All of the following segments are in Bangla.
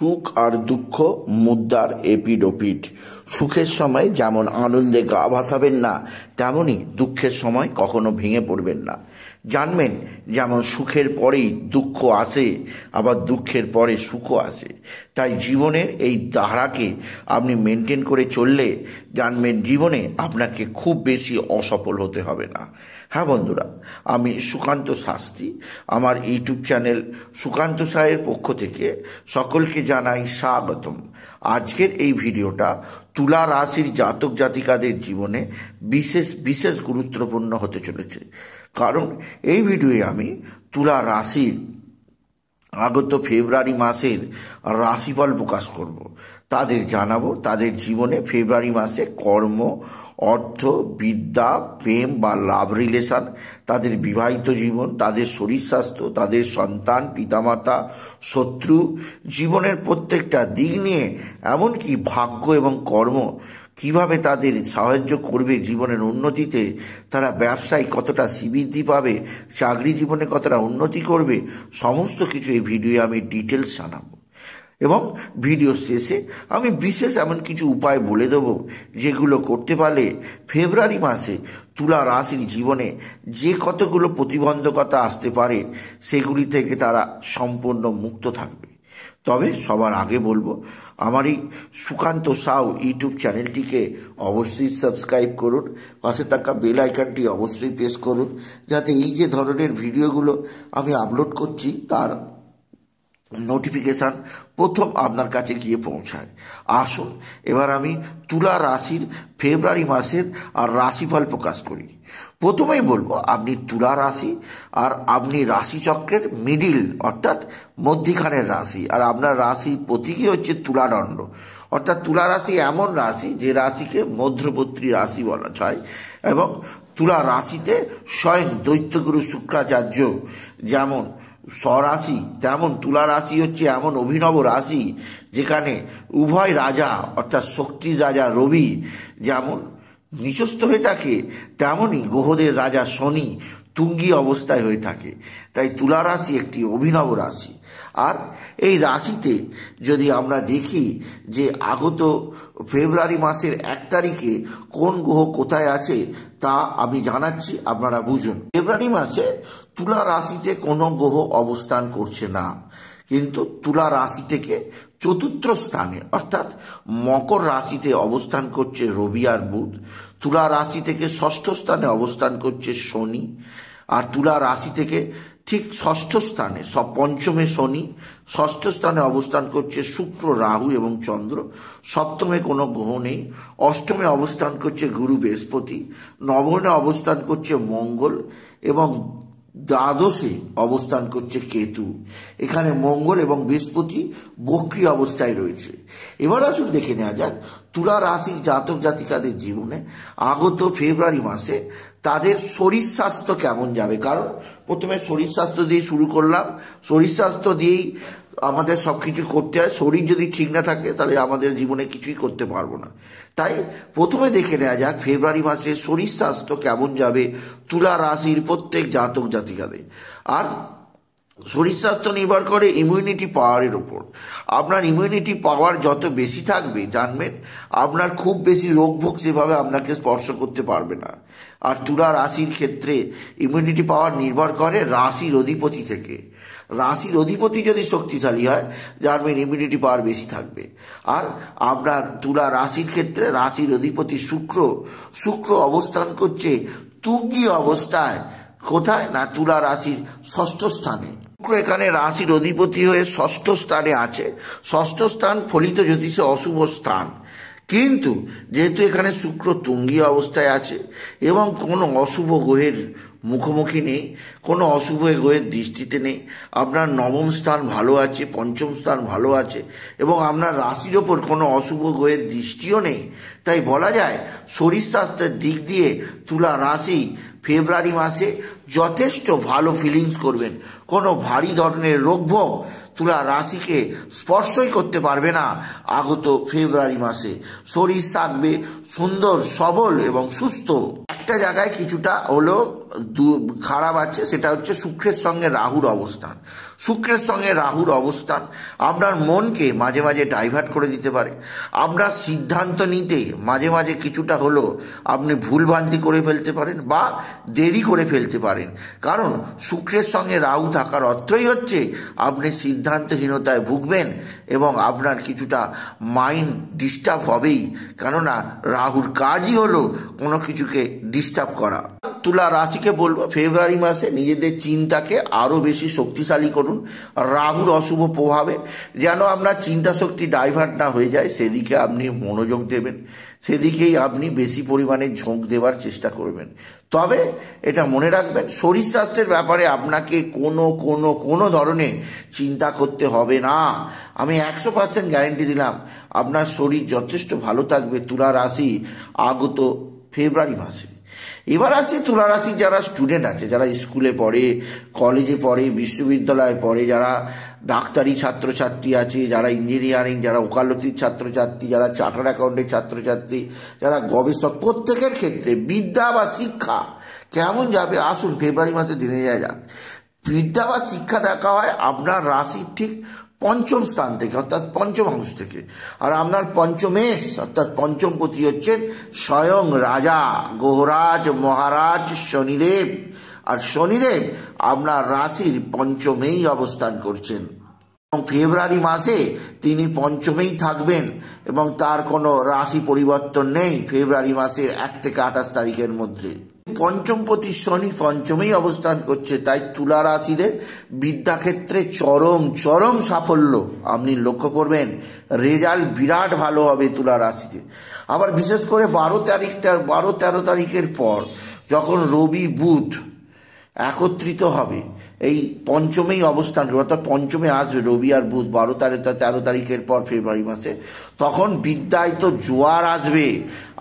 সুখ আর দুঃখ মুদ্রার এপিঠ ওপিঠ। সুখের সময় যেমন আনন্দে গা ভাসাবেন না, তেমনি দুঃখের সময় কখনো ভেঙে পড়বেন না। জানবেন যেমন সুখের পরেই দুঃখ আসে, আবার দুঃখের পরে সুখও আসে। তাই জীবনের এই ধারাকে আপনি মেনটেন করে চললে জানবেন জীবনে আপনাকে খুব বেশি অসফল হতে হবে না। হ্যাঁ বন্ধুরা, আমি সুকান্ত শাস্ত্রী, আমার ইউটিউব চ্যানেল সুকান্ত সাহের পক্ষ থেকে সকলকে জানাই স্বাগতম। আজকের এই ভিডিওটা তুলা রাশির জাতক জাতিকাদের জীবনে বিশেষ বিশেষ গুরুত্বপূর্ণ হতে চলেছে, কারণ এই ভিডিওয়ে আমি তুলা রাশির আগত ফেব্রুয়ারি মাসের রাশিফল প্রকাশ করব। তাদের জানাবো তাদের জীবনে ফেব্রুয়ারি মাসে কর্ম, অর্থ, বিদ্যা, প্রেম বা লাভ রিলেশন, তাদের বিবাহিত জীবন, তাদের শরীর স্বাস্থ্য, তাদের সন্তান, পিতামাতা, শত্রু, জীবনের প্রত্যেকটা দিক নিয়ে, এমনকি ভাগ্য এবং কর্ম কিভাবে তাদের সাহায্য করবে জীবনের উন্নতিতে, তারা ব্যবসায় কতটা শ্রীবৃদ্ধি পাবে, চাকরি জীবনে কতটা উন্নতি করবে, সমস্ত কিছু এই ভিডিওয়ে আমি ডিটেলস জানাবো। এবং ভিডিও শেষে আমি বিশেষ এমন কিছু উপায় বলে দেবো যেগুলো করতে পারলে ফেব্রুয়ারি মাসে তুলা রাশির জীবনে যে কতগুলো প্রতিবন্ধকতা আসতে পারে সেগুলি থেকে তারা সম্পূর্ণ মুক্ত থাকবে। তবে সবার আগে বলবো, আমার এই সুকান্ত সাউ ইউটিউব চ্যানেলটিকে অবশ্যই সাবস্ক্রাইব করুন, পাশে থাকা বেল আইকনটি অবশ্যই প্রেস করুন, যাতে এই যে ধরনের ভিডিওগুলো আমি আপলোড করছি তার নোটিফিকেশান প্রথম আপনার কাছে গিয়ে পৌঁছায়। আসুন এবার আমি তুলা রাশির ফেব্রুয়ারি মাসের আর রাশিফল প্রকাশ করি। প্রথমেই বলবো, আপনি তুলা রাশি আর আপনি রাশিচক্রের মিডিল অর্থাৎ মধ্যিখানের রাশি, আর আপনার রাশির প্রতীকই হচ্ছে তুলাদণ্ড। অর্থাৎ তুলা রাশি এমন রাশি যে রাশিকে মধ্যবর্তী রাশি বলা হয়, এবং তুলা রাশিতে স্বয়ং দৈত্যগুরু শুক্রাচার্য যেমন স্বরাশি, তেমন তুলা রাশি হচ্ছে এমন অভিনব রাশি যেখানে উভয় রাজা অর্থাৎ শক্তির রাজা রবি যেমন নিচস্থ হয়ে থাকে, তেমনই গ্রহদের রাজা শনি তুঙ্গী অবস্থায় হয়ে থাকে। তাই তুলা রাশি একটি অভিনব রাশি। আর এই রাশিতে যদি আমরা দেখি যে আগত ফেব্রুয়ারি মাসের 1 তারিখে কোন গ্রহ কোথায় আছে তা আমি জানাচ্ছি, আপনারা বুঝুন। ফেব্রুয়ারি মাসে তুলা রাশিতে কোনো গ্রহ অবস্থান করছে না, কিন্তু তুলা রাশি থেকে চতুর্থ স্থানে অর্থাৎ মকর রাশিতে অবস্থান করছে রবি আর বুধ। তুলা রাশি থেকে ষষ্ঠ স্থানে অবস্থান করছে শনি, আর তুলা রাশি থেকে ঠিক ষষ্ঠ স্থানে পঞ্চমে শনি, ষষ্ঠ স্থানে অবস্থান করছে শুক্র, রাহু এবং চন্দ্র। সপ্তমে কোনো গ্রহ নেই। অষ্টমে অবস্থান করছে গুরু বৃহস্পতি, নবমে অবস্থান করছে মঙ্গল এবং দ্বাদশে অবস্থান করছে কেতু। এখানে মঙ্গল এবং বৃহস্পতি বক্রী অবস্থায় রয়েছে। এবার আসুন দেখে নেওয়া যাক তুলা রাশির জাতক জাতিকাদের জীবনে আগত ফেব্রুয়ারি মাসে তাদের শরীর স্বাস্থ্য কেমন যাবে। কারণ প্রথমে শরীর স্বাস্থ্য দিয়ে শুরু করলাম। শরীর স্বাস্থ্য দিয়েই আমাদের সব কিছু করতে হয়। শরীর যদি ঠিক না থাকে তাহলে আমাদের জীবনে কিছুই করতে পারবো না। তাই প্রথমে দেখে নেওয়া যাক ফেব্রুয়ারি মাসে শরীর স্বাস্থ্য কেমন যাবে তুলা রাশির প্রত্যেক জাতক জাতিকাদের। আর শরীর স্বাস্থ্য নির্ভর করে ইমিউনিটি পাওয়ারের উপর। আপনার ইমিউনিটি পাওয়ার যত বেশি থাকবে জানবেন আপনার খুব বেশি রোগ ভোগ সেভাবে আপনাকে স্পর্শ করতে পারবে না। আর তুলা রাশির ক্ষেত্রে ইমিউনিটি পাওয়ার নির্ভর করে রাশির অধিপতি থেকে। রাশির অধিপতি যদি শক্তিশালী হয় জানবেন ইমিউনিটি পাওয়ার বেশি থাকবে। আর আপনার তুলা রাশির ক্ষেত্রে রাশির অধিপতি শুক্র অবস্থান করছে তুঙ্গী অবস্থায়। কোথায় না তুলা রাশির ষষ্ঠ স্থানে। শুক্র এখানে রাশির অধিপতি হয়ে ষষ্ঠ স্থানে আছে। ষষ্ঠ স্থান ফলিত জ্যোতিষে অশুভ স্থান, কিন্তু যেহেতু এখানে শুক্র তুঙ্গী অবস্থায় আছে এবং কোনো অশুভ গ্রহের মুখোমুখি নেই, কোনো অশুভ গ্রহের দৃষ্টিতে নেই, আপনার নবম স্থান ভালো আছে, পঞ্চম স্থান ভালো আছে এবং আপনার রাশির ওপর কোনো অশুভ গ্রহের দৃষ্টিও নেই। তাই বলা যায় শরীর স্বাস্থ্যের দিক দিয়ে তুলা রাশি ফেব্রুয়ারি মাসে যথেষ্ট ভালো ফিলিংস করবেন। কোনো ভারী ধরনের রোগভোগ তুলা রাশিকে স্পর্শই করতে পারবে না। আগত ফেব্রুয়ারি মাসে শরীর থাকবে সুন্দর, সবল এবং সুস্থ। একটা জায়গায় কিছুটা হলেও খারাপ আছে, সেটা হচ্ছে শুক্রের সঙ্গে রাহুর অবস্থান। শুক্রের সঙ্গে রাহুর অবস্থান আপনার মনকে মাঝে মাঝে ডাইভার্ট করে দিতে পারে। আপনার সিদ্ধান্ত নিতে মাঝে মাঝে কিছুটা হলেও আপনি ভুলভ্রান্তি করে ফেলতে পারেন বা দেরি করে ফেলতে পারেন, কারণ শুক্রের সঙ্গে রাহু থাকার অর্থই হচ্ছে আপনি সিদ্ধান্তহীনতায় ভুগবেন এবং আপনার কিছুটা মাইন্ড ডিস্টার্ব হবেই, কেননা রাহুর কাজই হলো কোনো কিছুকে ডিস্টার্ব করা। তুলা রাশিকে বলবো ফেব্রুয়ারি মাসে নিজেদের চিন্তাকে আরও বেশি শক্তিশালী করুন রাহুর অশুভ প্রভাবে, যেন আপনার চিন্তা শক্তি ডাইভার্ট না হয়ে যায়, সেদিকে আপনি মনোযোগ দেবেন, সেদিকেই আপনি বেশি পরিমাণে ঝোঁক দেওয়ার চেষ্টা করবেন। তবে এটা মনে রাখবেন, শরীর স্বাস্থ্যের ব্যাপারে আপনাকে কোনো ধরনের চিন্তা করতে হবে না। আমি 100% গ্যারেন্টি দিলাম আপনার শরীর যথেষ্ট ভালো থাকবে তুলা রাশি আগত ফেব্রুয়ারি মাসে। এবার আসি তুলা রাশি যারা স্টুডেন্ট আছে, যারা স্কুলে পড়ে, কলেজে পড়ে, বিশ্ববিদ্যালয়ে পড়ে, যারা ডাক্তারি ছাত্রছাত্রী আছে, যারা ইঞ্জিনিয়ারিং, যারা ওকালতির ছাত্রছাত্রী, যারা চার্টার্ড অ্যাকাউন্টের ছাত্রছাত্রী, যারা গবেষক, প্রত্যেকের ক্ষেত্রে বিদ্যা বা শিক্ষা কেমন যাবে আসুন ফেব্রুয়ারি মাসে জেনে যাক। বিদ্যা বা শিক্ষা দেখা হয় আপনার রাশির ঠিক পঞ্চম স্থান থেকে, অর্থাৎ পঞ্চম হাউস থেকে। আর আপনার পঞ্চমেশ অর্থাৎ পঞ্চমপতি হচ্ছেন স্বয়ং রাজা গ্রহরাজ মহারাজ শনিদেব। আর শনিদেব আপনার রাশির পঞ্চমেই অবস্থান করছেন এবং ফেব্রুয়ারি মাসে তিনি পঞ্চমেই থাকবেন এবং তার কোনো রাশি পরিবর্তন নেই ফেব্রুয়ারি মাসের 1 থেকে 28 তারিখের মধ্যে। পঞ্চমপতি শনি পঞ্চমেই অবস্থান করছে, তাই তুলা রাশিদের বিদ্যাক্ষেত্রে চরম সাফল্য আপনি লক্ষ্য করবেন। রেজাল্ট বিরাট ভালো হবে তুলা রাশিতে। আবার বিশেষ করে 12-13 তারিখের পর যখন রবি বুধ একত্রিত হবে, এই পঞ্চমেই অবস্থান করবে, অর্থাৎ পঞ্চমে আসবে রবি আর বুধ 12-13 তারিখের পর ফেব্রুয়ারি মাসে, তখন বিদ্যায় তো জোয়ার আসবে।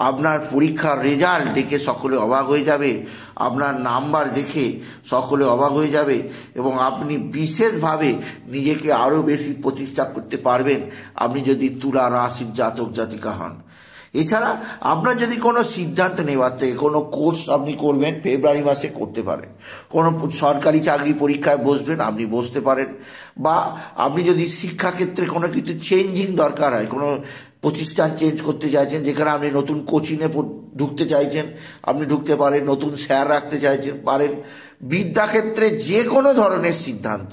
আপনার পরীক্ষার রেজাল্ট দেখে সকলে অবাক হয়ে যাবে, আপনার নাম্বার দেখে সকলে অবাক হয়ে যাবে এবং আপনি বিশেষভাবে নিজেকে আরও বেশি প্রতিষ্ঠা করতে পারবেন আপনি যদি তুলা রাশির জাতক জাতিকা হন। এছাড়া আপনার যদি কোনো সিদ্ধান্ত নেওয়ার থেকে কোনো কোর্স আপনি করবেন ফেব্রুয়ারি মাসে করতে পারেন, কোনো সরকারি চাকরি পরীক্ষায় বসবেন আপনি বসতে পারেন, বা আপনি যদি শিক্ষাক্ষেত্রে কোনো কিছু চেঞ্জিং দরকার হয়, কোনো প্রতিষ্ঠান চেঞ্জ করতে চাইছেন, যেখানে আপনি নতুন কোচিংয়ে ঢুকতে চাইছেন আপনি ঢুকতে পারেন, নতুন স্যার রাখতে চাইছেন পারেন। বিদ্যাক্ষেত্রে যে কোনো ধরনের সিদ্ধান্ত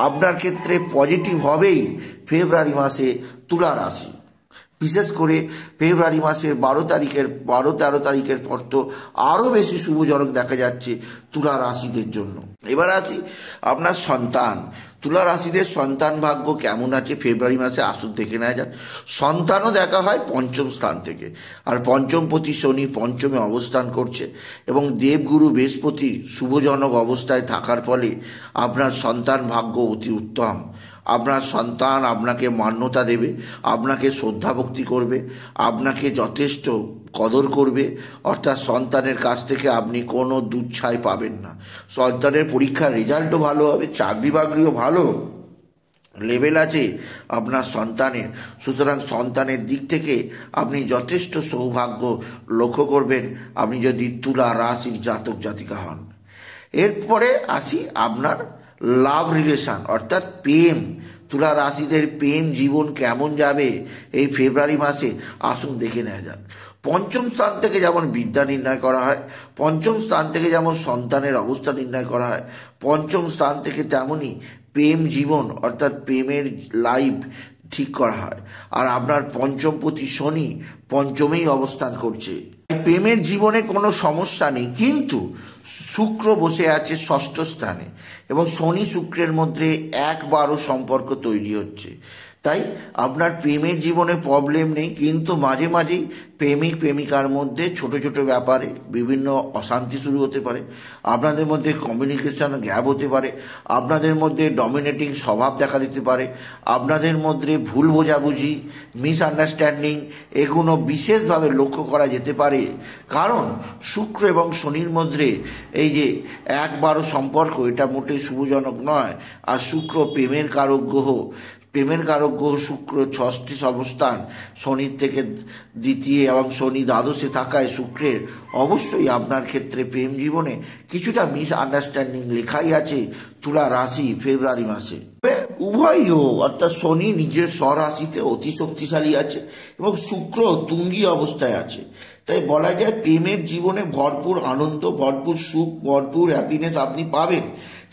আপনার ক্ষেত্রে পজিটিভ হবেই ফেব্রুয়ারি মাসে তুলা রাশি। বিশেষ করে ফেব্রুয়ারি মাসের 12-13 তারিখের পর তো আরও বেশি শুভজনক দেখা যাচ্ছে তুলা রাশিদের জন্য। এবার আসি আপনার সন্তান, তুলা রাশিদের সন্তান ভাগ্য কেমন আছে ফেব্রুয়ারি মাসে আসুন দেখে নেওয়া যাক। সন্তানও দেখা হয় পঞ্চম স্থান থেকে, আর পঞ্চমপতি শনি পঞ্চমে অবস্থান করছে এবং দেবগুরু বৃহস্পতি শুভজনক অবস্থায় থাকার ফলে আপনার সন্তান ভাগ্য অতি উত্তম। আপনার সন্তান আপনাকে মান্যতা দেবে, আপনাকে শ্রদ্ধা ভক্তি করবে, আপনাকে যথেষ্ট কদর করবে, অর্থাৎ সন্তানের কাছ থেকে আপনি কোনো দুচ্ছাই পাবেন না। সন্তানের পরীক্ষার রেজাল্টও ভালো হবে, চাকরি বাকরিও ভালো লেভেল আছে আপনার সন্তানের। সুতরাং সন্তানের দিক থেকে আপনি যথেষ্ট সৌভাগ্য লক্ষ্য করবেন আপনি যদি তুলা রাশির জাতক জাতিকা হন। এরপরে আসি আপনার লাভ রিলেশন অর্থাৎ প্রেম। তুলা রাশিদের প্রেম জীবন কেমন যাবে এই ফেব্রুয়ারি মাসে আসুন দেখে নেওয়া যাক। পঞ্চম স্থান থেকে যেমন বিদ্যা নির্ণয় করা হয়, পঞ্চম স্থান থেকে যেমন সন্তানের অবস্থা নির্ণয় করা হয়, পঞ্চম স্থান থেকে তেমনই প্রেম জীবন অর্থাৎ প্রেমের লাইফ ঠিক করা হয়। আর আপনার পঞ্চমপতি শনি পঞ্চমেই অবস্থান করছে, প্রেমের জীবনে কোনো সমস্যা নেই, কিন্তু শুক্র বসে আছে ষষ্ঠ স্থানে এবং শনি শুক্রের মধ্যে 1-12 সম্পর্ক তৈরি হচ্ছে। তাই আপনার প্রেমের জীবনে প্রবলেম নেই, কিন্তু মাঝে মাঝেই প্রেমিক প্রেমিকার মধ্যে ছোট ছোট ব্যাপারে বিভিন্ন অশান্তি শুরু হতে পারে, আপনাদের মধ্যে কমিউনিকেশন গ্যাপ হতে পারে, আপনাদের মধ্যে ডমিনেটিং স্বভাব দেখা দিতে পারে, আপনাদের মধ্যে ভুল বোঝাবুঝি মিসআন্ডারস্ট্যান্ডিং এগুলো বিশেষভাবে লক্ষ্য করা যেতে পারে। কারণ শুক্র এবং শনির মধ্যে এই যে 1-12 সম্পর্ক এটা মোটেই শুভজনক নয়। আর শুক্র প্রেমের কারক গ্রহ, প্রেমের কারক গ্রহ শুক্র ষষ্ঠী অবস্থান শনির থেকে দ্বিতীয় এবং শনি দ্বাদশে থাকায় শুক্রের অবশ্যই আপনার ক্ষেত্রে প্রেম জীবনে কিছুটা মিস আন্ডারস্ট্যান্ডিং লেখাই আছে তুলা রাশি ফেব্রুয়ারি মাসে। উভয় গ্রহ অর্থাৎ শনি নিজের স্বরাশিতে অতি শক্তিশালী আছে এবং শুক্র তুঙ্গি অবস্থায় আছে, তাই বলা যায় প্রেমের জীবনে ভরপুর আনন্দ, ভরপুর সুখ, ভরপুর হ্যাপিনেস আপনি পাবেন।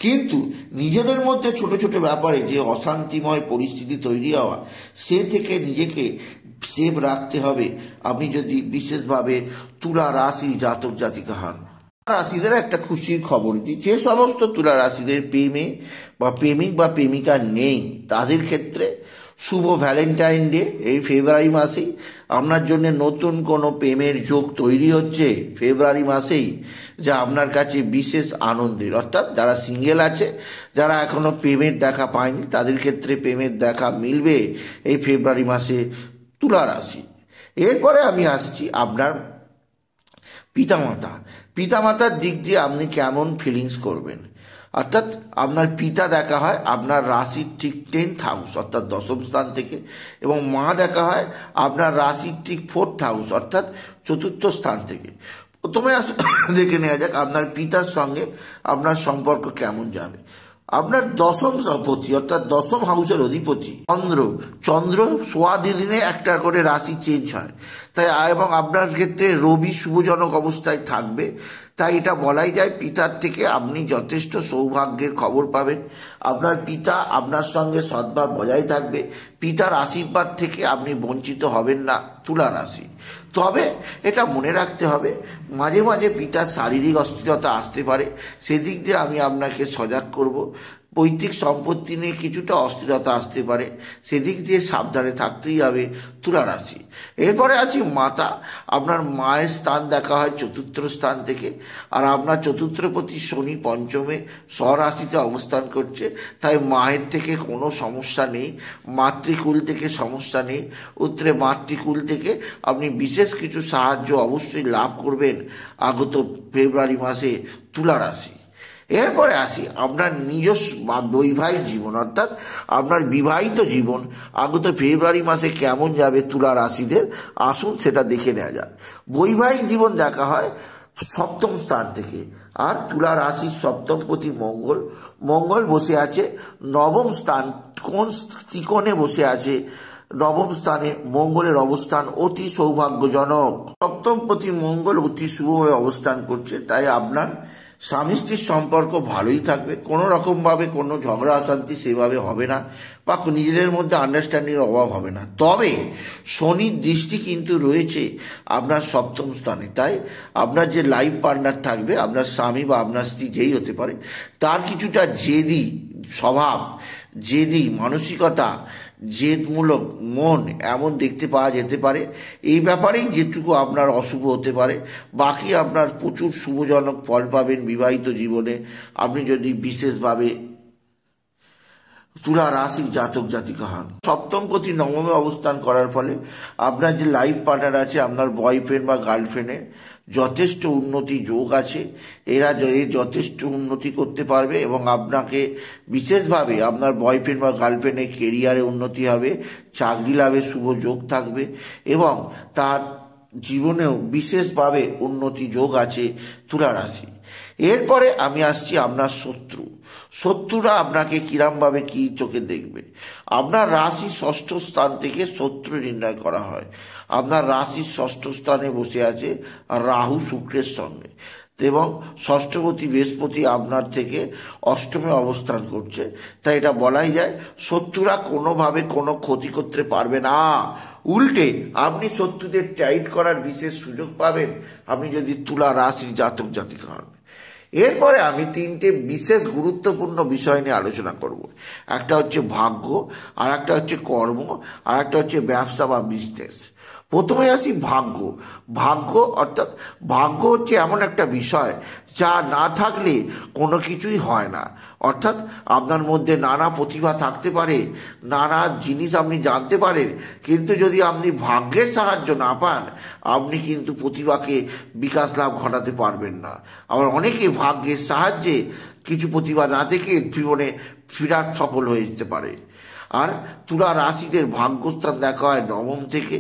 কিন্তু নিজেদের মধ্যে ছোট ছোট ব্যাপারে যে অশান্তিময় পরিস্থিতি তৈরি হওয়া, সে থেকে নিজেকে সেভ রাখতে হবে আপনি যদি বিশেষভাবে তুলা রাশি জাতক জাতিকা হন। রাশিদের একটা খুশির খবর দিই, যে সমস্ত তুলা রাশিদের প্রেমে বা প্রেমিক বা প্রেমিকা নেই তাদের ক্ষেত্রে শুভ ভ্যালেন্টাইন ডে এই ফেব্রুয়ারি মাসেই আপনার জন্য নতুন কোনো প্রেমের যোগ তৈরি হচ্ছে ফেব্রুয়ারি মাসেই, যা আপনার কাছে বিশেষ আনন্দের। অর্থাৎ যারা সিঙ্গেল আছে, যারা এখনও প্রেমের দেখা পায়নি, তাদের ক্ষেত্রে প্রেমের দেখা মিলবে এই ফেব্রুয়ারি মাসে তুলা রাশি। এরপরে আমি আসছি আপনার পিতামাতার দিক দিয়ে আপনি কেমন ফিলিংস করবেন। অর্থাৎ আপনার পিতা দেখা হয় আপনার রাশির ঠিক 10th হাউস অর্থাৎ দশম স্থান থেকে, এবং মা দেখা হয় আপনার রাশির ঠিক 4th হাউস অর্থাৎ চতুর্থ স্থান থেকে। প্রথমে দেখে নেওয়া যাক আপনার পিতার সঙ্গে আপনার সম্পর্ক কেমন যাবে। আপনার দশম পতি অর্থাৎ দশম হাউসের অধিপতি চন্দ্র সোয়া দিনে একটা করে রাশি চেঞ্জ হয়, তাই এবং আপনার ক্ষেত্রে রবি শুভজনক অবস্থায় থাকবে, তাই এটা বলাই যায় পিতার থেকে আপনি যথেষ্ট সৌভাগ্যের খবর পাবেন। আপনার পিতা আপনার সঙ্গে সদ্ভাব বজায় থাকবে, পিতার আশীর্বাদ থেকে আপনি বঞ্চিত হবেন না তুলা রাশি। তবে এটা মনে রাখতে হবে মাঝে মাঝে পিতার শারীরিক অস্থিরতা আসতে পারে, সেদিক দিয়ে আমি আপনাকে সজাগ করব। পৈতৃক সম্পত্তি নিয়ে কিছুটা অস্থিরতা আসতে পারে, সেদিক দিয়ে সাবধানে থাকতেই হবে তুলা রাশি। এরপরে আসি মাতা। আপনার মায়ের স্থান দেখা হয় চতুর্থ স্থান থেকে, আর আপনার চতুর্থপতি শনি পঞ্চমে স্বরাশিতে অবস্থান করছে, তাই মায়ের থেকে কোনো সমস্যা নেই, মাতৃকুল থেকে সমস্যা নেই। উত্তরে মাতৃকুল থেকে আপনি বিশেষ কিছু সাহায্য অবশ্যই লাভ করবেন আগত ফেব্রুয়ারি মাসে তুলা রাশি। এরপরে আসি আপনার নিজস্ব বা বৈবাহিক জীবন অর্থাৎ আপনার বিবাহিত জীবন আগত ফেব্রুয়ারি মাসে কেমন যাবে তুলা রাশিদের, আসুন সেটা দেখে নেওয়া যাক। বৈবাহিক জীবন দেখা হয় সপ্তম স্থান থেকে, আর তুলা রাশির সপ্তমপতি মঙ্গল বসে আছে নবম স্থান, কোন ত্রিকোণে বসে আছে নবম স্থানে। মঙ্গলের অবস্থান অতি সৌভাগ্যজনক, সপ্তমপতি মঙ্গল অতি শুভভাবে অবস্থান করছে, তাই আপনার স্বামী স্ত্রীর সম্পর্ক ভালোই থাকবে, কোনো রকমভাবে কোনো ঝগড়া অশান্তি সেভাবে হবে না বা নিজেদের মধ্যে আন্ডারস্ট্যান্ডিংয়ের অভাব হবে না। তবে শনির দৃষ্টি কিন্তু রয়েছে আপনার সপ্তম স্থানে, তাই আপনার যে লাইফ পার্টনার থাকবে, আপনার স্বামী বা আপনার স্ত্রী যেই হতে পারে, তার কিছুটা জেদি স্বভাব, জেদি মানসিকতা, জেদমূলক মন এমন দেখতে পাওয়া যেতে পারে। এই ব্যাপারেই যেটুকু আপনার অশুভ হতে পারে, বাকি আপনার প্রচুর শুভজনক ফল পাবেন বিবাহিত জীবনে আপনি যদি বিশেষভাবে তুলা রাশির জাতক জাতিকা হন। সপ্তমপতি নবমে অবস্থান করার ফলে আপনার যে লাইফ পার্টনার আছে, আপনার বয়ফ্রেন্ড বা গার্লফ্রেন্ডের যথেষ্ট উন্নতি যোগ আছে, এরা যথেষ্ট উন্নতি করতে পারবে এবং আপনাকে বিশেষভাবে আপনার বয়ফ্রেন্ড বা গার্লফ্রেন্ডের কেরিয়ারে উন্নতি হবে, চাকরি লাভের শুভ যোগ থাকবে এবং তার জীবনেও বিশেষভাবে উন্নতি যোগ আছে তুলা রাশি। এরপরে আমি আসছি আপনার শত্রুরা আপনাকে কিরমভাবে কি চোখে দেখবে। আপনার রাশি ষষ্ঠ স্থান থেকে শত্রু নির্ণয় করা হয়। আপনার রাশির ষষ্ঠ স্থানে বসে আছে রাহু শুক্রের সঙ্গে, এবং ষষ্ঠপতি বৃহস্পতি আপনার থেকে অষ্টমে অবস্থান করছে, তাই এটা বলাই যায় শত্রুরা কোনোভাবে কোনো ক্ষতি করতে পারবে না। উল্টে আপনি শত্রুদের টাইট করার বিশেষ সুযোগ পাবেন আপনি যদি তুলা রাশির জাতক জাতিকা হন। এরপরে আমি তিনটে বিশেষ গুরুত্বপূর্ণ বিষয় নিয়ে আলোচনা করব। একটা হচ্ছে ভাগ্য, আর একটা হচ্ছে কর্ম, আর একটা হচ্ছে ব্যবসা বা বিজনেস। প্রথমে আসি ভাগ্য অর্থাৎ ভাগ্য হচ্ছে এমন একটা বিষয় যা না থাকলে কোনো কিছুই হয় না। অর্থাৎ আপনার মধ্যে নানা প্রতিভা থাকতে পারে, নানা জিনিস আপনি জানতে পারেন, কিন্তু যদি আপনি ভাগ্যের সাহায্য না পান আপনি কিন্তু প্রতিভাকে বিকাশ লাভ ঘটাতে পারবেন না। আবার অনেকে ভাগ্যের সাহায্যে কিছু প্রতিভা না থেকে জীবনে বিরাট সফল হয়ে যেতে পারে। আর তুলা রাশিদের ভাগ্যস্থান দেখা হয় নবম থেকে,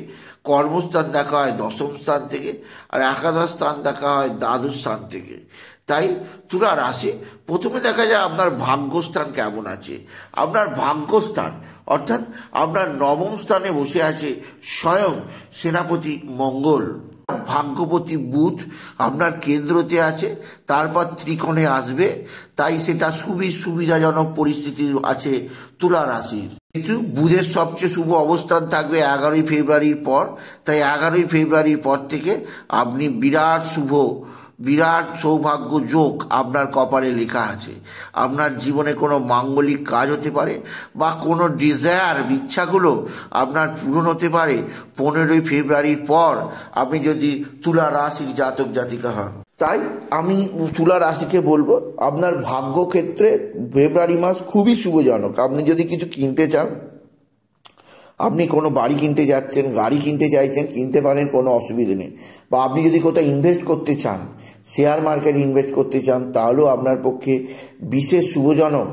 কর্মস্থান দেখা হয় দশম স্থান থেকে, আর একাদশ স্থান দেখা হয় দ্বাদশ স্থান থেকে। তাই তুলা রাশি প্রথমে দেখা যায় আপনার ভাগ্যস্থান কেমন আছে। আপনার ভাগ্যস্থান অর্থাৎ আপনার নবম স্থানে বসে আছে স্বয়ং সেনাপতি মঙ্গল, ভাগ্যপতি বুধ আপনার কেন্দ্রতে আছে, তারপর ত্রিকোণে আসবে। তাই সেটা খুবই সুবিধাজনক পরিস্থিতি আছে তুলা রাশির। কিন্তু বুধের সবচেয়ে শুভ অবস্থান থাকবে 11ই ফেব্রুয়ারির পর। তাই 11ই ফেব্রুয়ারির পর থেকে আপনি বিরাট সৌভাগ্য যোগ আপনার কপালে লেখা আছে। আপনার জীবনে কোনো মাঙ্গলিক কাজ হতে পারে বা কোনো ডিজায়ার ইচ্ছাগুলো আপনার পূরণ হতে পারে 15ই ফেব্রুয়ারির পর, আপনি যদি তুলা রাশির জাতক জাতিকা হন। তাই আমি তুলা রাশিকে বলবো আপনার ভাগ্য ক্ষেত্রে ফেব্রুয়ারি মাস খুবই শুভজনক। আপনি যদি কিছু কিনতে চান, আপনি কোনো বাড়ি কিনতে যাচ্ছেন, গাড়ি কিনতে চাইছেন, কিনতে পারেন, কোনো অসুবিধে নেই। বা আপনি যদি কোথাও ইনভেস্ট করতে চান, শেয়ার মার্কেটে ইনভেস্ট করতে চান, তাহলেও আপনার পক্ষে বিশেষ শুভজনক।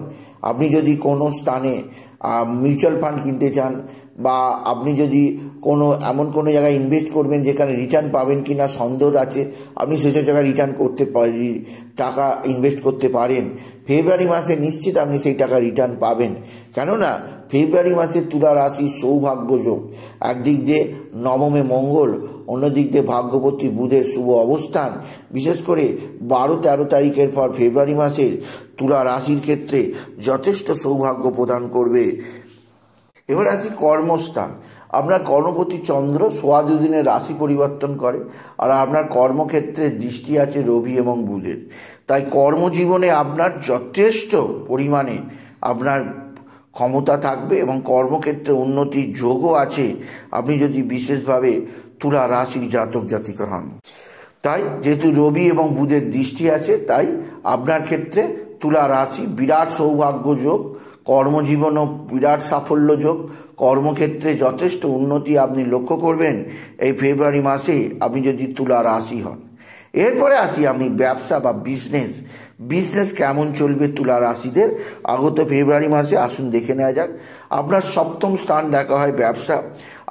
আপনি যদি কোনো স্থানে মিউচুয়াল ফান্ড কিনতে চান, বা আপনি যদি এমন কোনো জায়গায় ইনভেস্ট করবেন যেখানে রিটার্ন পাবেন কি না সন্দেহ আছে, আপনি সেসব জায়গায় টাকা ইনভেস্ট করতে পারেন। ফেব্রুয়ারি মাসে নিশ্চিত আপনি সেই টাকা রিটার্ন পাবেন। কেননা ফেব্রুয়ারি মাসে তুলা রাশি সৌভাগ্য যোগ, একদিক দিয়ে নবমে মঙ্গল, অন্যদিক দিয়ে ভাগ্যপতি বুধের শুভ অবস্থান। বিশেষ করে 12-13 তারিখের পর ফেব্রুয়ারি মাসের তুলা রাশির ক্ষেত্রে যথেষ্ট সৌভাগ্য প্রদান করবে। এবার আসি কর্মস্থান। আপনার কর্মপতি চন্দ্র সোয়া 2 দিনে রাশি পরিবর্তন করে, আর আপনার কর্মক্ষেত্রে দৃষ্টি আছে রবি এবং বুধের। তাই কর্মজীবনে আপনার যথেষ্ট পরিমাণে আপনার ক্ষমতা থাকবে এবং কর্মক্ষেত্রে উন্নতির যোগও আছে, আপনি যদি বিশেষভাবে তুলা রাশির জাতক জাতিকা হন। তাই যেহেতু রবি এবং বুধের দৃষ্টি আছে, তাই আপনার ক্ষেত্রে তুলা রাশি বিরাট সৌভাগ্য যোগ, কর্মজীবনও বিরাট সাফল্য যোগ, কর্মক্ষেত্রে যথেষ্ট উন্নতি আপনি লক্ষ্য করবেন এই ফেব্রুয়ারি মাসে, আপনি যদি তুলা রাশি হন। এরপরে আসি আমি ব্যবসা বা বিজনেস কেমন চলবে তুলা রাশিদের আগত ফেব্রুয়ারি মাসে। আসুন দেখে নেওয়া যাক। আপনার সপ্তম স্থান দেখা হয় ব্যবসা,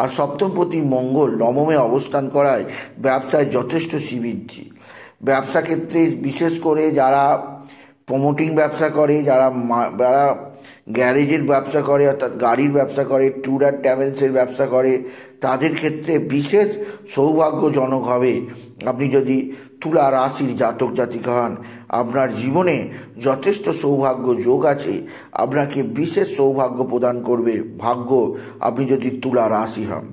আর সপ্তমপতি মঙ্গল নবমে অবস্থান করায় ব্যবসায় যথেষ্ট শ্রীবৃদ্ধি। ব্যবসা ক্ষেত্রে বিশেষ করে যারা প্রমোটিং ব্যবসা করে, যারা গ্যারেজের ব্যবসা করে অর্থাৎ গাড়ির ব্যবসা করে, ট্যুর আর ট্রাভেলসের ব্যবসা করে, তাদের ক্ষেত্রে বিশেষ সৌভাগ্যজনক হবে আপনি যদি তুলা রাশির জাতক জাতিকা হন। আপনার জীবনে যথেষ্ট সৌভাগ্য যোগ আছে, আপনাকে বিশেষ সৌভাগ্য প্রদান করবে ভাগ্য, আপনি যদি তুলা রাশি হন।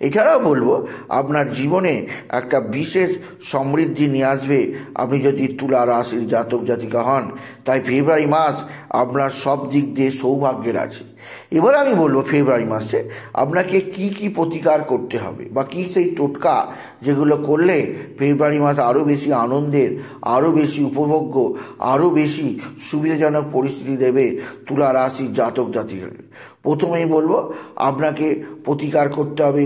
এছাড়াও বলবো আপনার জীবনে একটা বিশেষ সমৃদ্ধি নিয়ে আসবে আপনি যদি তুলা রাশির জাতক জাতিকা হন। তাই ফেব্রুয়ারি মাস আপনার সব দিক দিয়ে সৌভাগ্যের আছে। এবার আমি বলবো ফেব্রুয়ারি মাসে আপনাকে কি কি প্রতিকার করতে হবে বা কি সেই টোটকা যেগুলো করলে ফেব্রুয়ারি মাস আরও বেশি আনন্দের, আরও বেশি উপভোগ্য, আরও বেশি সুবিধাজনক পরিস্থিতি দেবে তুলা রাশির জাতক জাতিকাকে। প্রথমেই বলবো আপনাকে প্রতিকার করতে হবে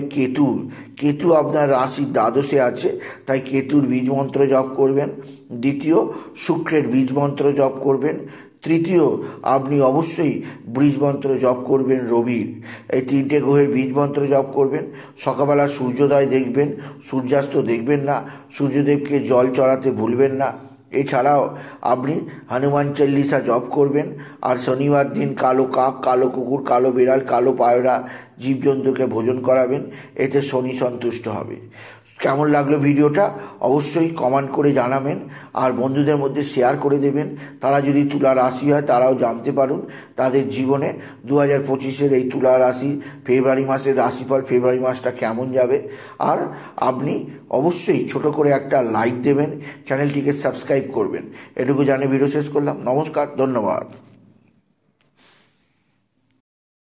কেতু আপনার রাশির দ্বাদশে আছে, তাই কেতুর বীজ মন্ত্র জপ করবেন। দ্বিতীয়, শুক্রের বীজ মন্ত্র জপ করবেন। তৃতীয়, আপনি অবশ্যই বীজ মন্ত্র জপ করবেন রবির। এই 3টে গ্রহের বীজ মন্ত্র জপ করবেন। সকালবেলা সূর্যোদয় দেখবেন, সূর্যাস্ত দেখবেন না। সূর্যদেবকে জল চড়াতে ভুলবেন না। এছাড়াও আপনি হনুমান চল্লিশা জপ করবেন। আর শনিবার দিন কালো কাক, কালো কুকুর, কালো বিড়াল, কালো পায়রা জীবজন্তুকে ভোজন করাবেন, এতে শনি সন্তুষ্ট হবে। কেমন লাগলো ভিডিওটা অবশ্যই কমেন্ট করে জানাবেন, আর বন্ধুদের মধ্যে শেয়ার করে দেবেন। তারা যদি তুলা রাশি হয় তারাও জানতে পারুন তাদের জীবনে 2025-এর এই তুলা রাশির ফেব্রুয়ারি মাসের রাশিফল ফেব্রুয়ারি মাসটা কেমন যাবে। আর আপনি অবশ্যই ছোট করে একটা লাইক দেবেন, চ্যানেলটিকে সাবস্ক্রাইব করবেন। এটুকু জানিয়ে ভিডিও শেষ করলাম। নমস্কার, ধন্যবাদ।